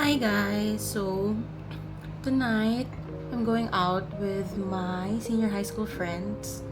Hi guys! So, tonight, I'm going out with my senior high school friends.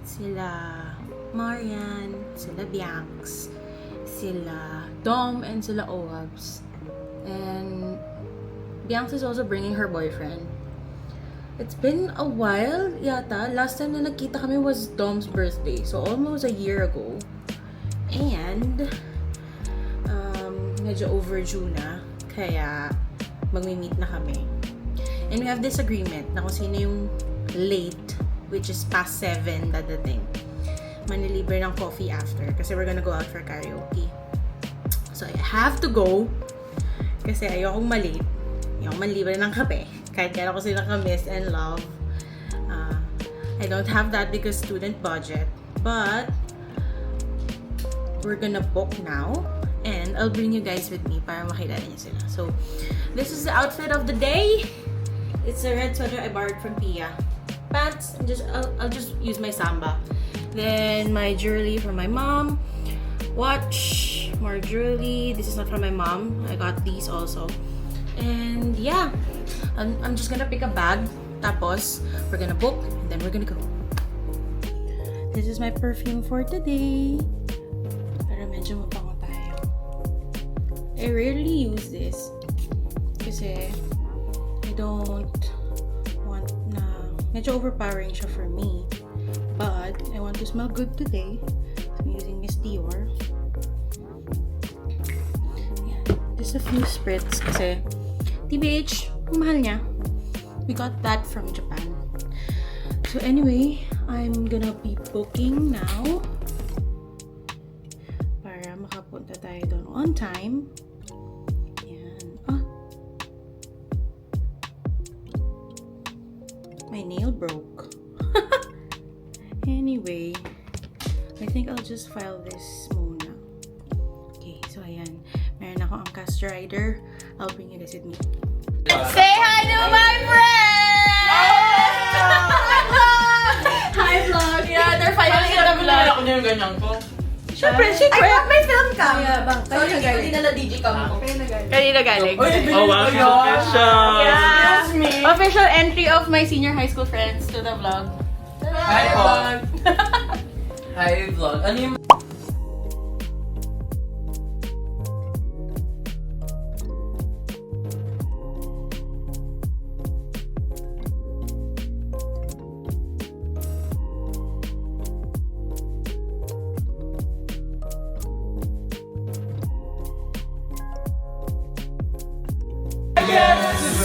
Sila Marian, sila Bianx, sila Dom, and sila Oabs. And Bianx is also bringing her boyfriend. It's been a while yata. Last time na nagkita kami was Dom's birthday. So, almost a year ago. And, medyo overdue na. Kaya, magmi-meet na kami. And we have this agreement na kung sino yung late, which is past 7 dadating, manilibre ng coffee after. Kasi we're gonna go out for karaoke. So, I have to go. Kasi ayokong malate. Ayokong manlibre ng kape. Kahit kaya ko silang ka-miss and love. I don't have that because student budget. But, we're gonna book now. And I'll bring you guys with me para makilala niyo sila. So, this is the outfit of the day. It's a red sweater I borrowed from Pia. Pants, I'll just use my Samba. Then, my jewelry from my mom. Watch, more jewelry. This is not from my mom. I got these also. And yeah, I'm just gonna pick a bag. Tapos, we're gonna book and then we're gonna go. This is my perfume for today. Pero medyo mapango tayo. I rarely use this kasi I don't want na medyo overpowering siya for me. But I want to smell good today. So I'm using Miss Dior. Yeah, just a few spritz kasi TBH, mahal niya. We got that from Japan. So anyway, I'm gonna be booking now para makapunta tayo doon on time. My nail broke. Anyway, I think I'll just file this muna. Okay, so ayan. Meron ako ang cast rider. I'll bring you guys with me. Say hi to my friends! Hi vlog! Yeah, they're finally in the vlog. Ako niya yung ganyan ko. Siyempre. Ay, may film ka! Yeah, bang. Sorry, hindi ko dinala digicam mo. Kanina galing. Oh, wow, official! Yeah. Official entry of my senior high school friends to the vlog. Hi, vlog! Hi, vlog. Ano yung...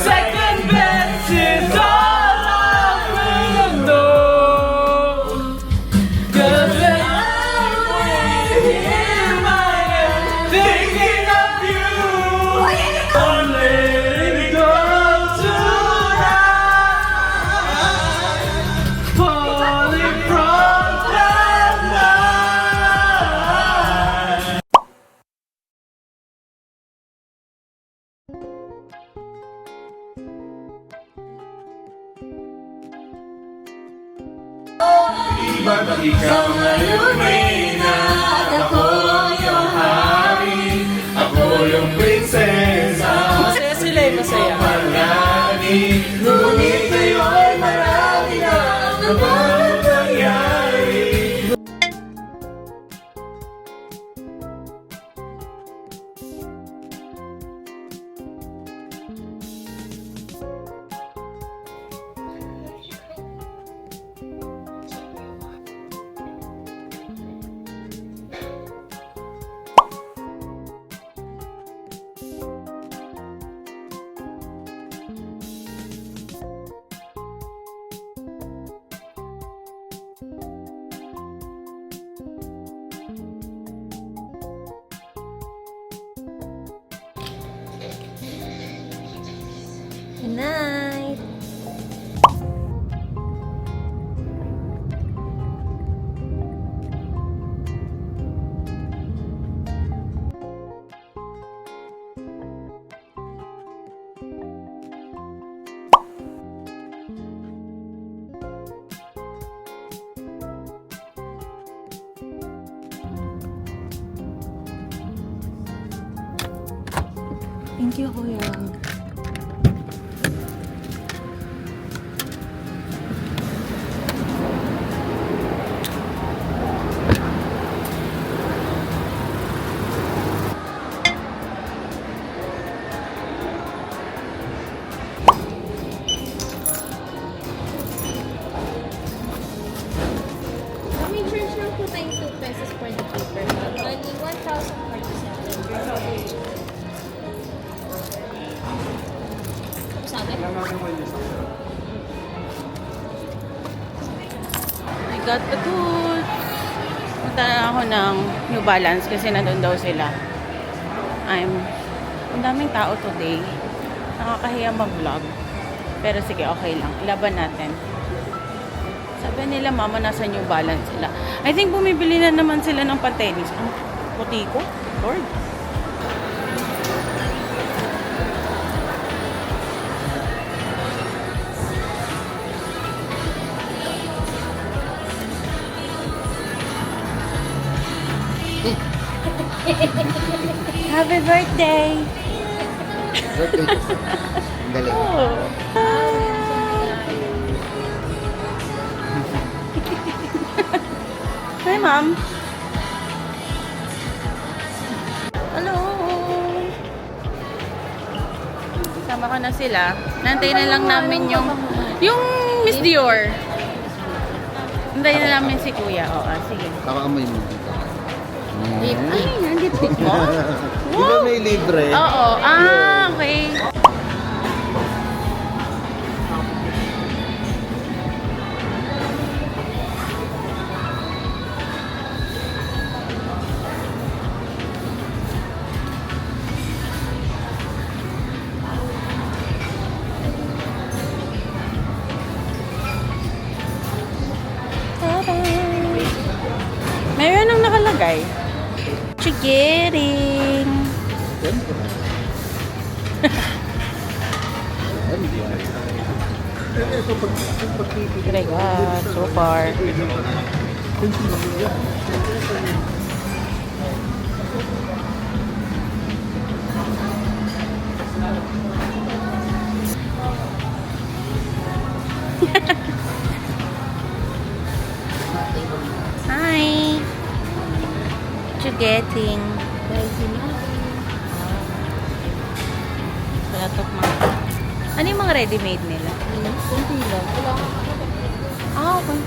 Second best is all I'm gonna know. 'Cause when I'm with him, I am thinking of you. I'm letting go tonight, falling from the night. Ba't ikaw ngayon reyna? Ako yung hari, ako yung prinsesa. Masaya sila eh, masaya. Palagi, ngunit ngayon marami na naman nangyari. Thank you, kuya. May charge lang po tayong 2 pesos for the paper. Bali, 1,047. Tapos agad? I got the goods. Punta na ako ng New Balance kasi nandun daw sila. Ang daming tao today. Nakakahiya mag-vlog. Pero sige, okay lang. Ilaban natin. Sabi nila, mama, nasa New Balance sila. I think bumibili na naman sila ng pantenis. Ang puti ko. Lord. Happy birthday! Galing. Oh. Hi, ma'am. Hello. Sama ko na sila. Nantay na lang namin yung Miss Dior. Nantay na namin si Kuya. Oo, sige. Nakaamoy mo dito. Ay, ang lipstick mo? Di ba may libre? Oo. Okay. Meron ang nakalagay. Chigiring. My God, so far. Hi. What you getting? Wala to mga. Ano yung mga ready-made nila? Okay.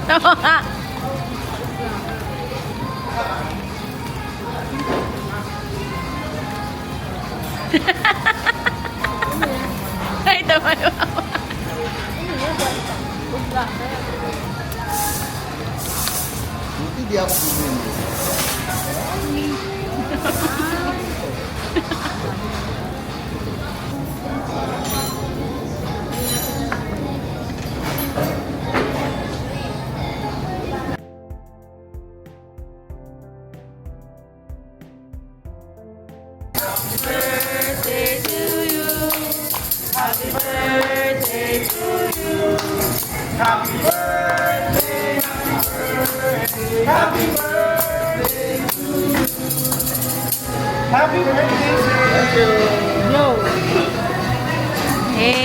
Tama. Ay, tama naman. Buti di ako bumili. Birthday to you. Happy birthday to you. Happy birthday, happy birthday to you. Happy birthday, Thank you. Hey.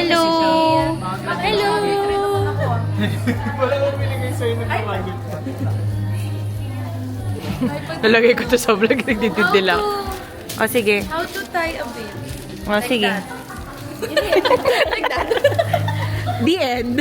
Hello! Hello! Wala akong binigay sa'yo ng pamagit. Nalagay ko to sa vlog. Nagtitindi lang. O, sige. How to tie a veil. O, sige. Like that. The end.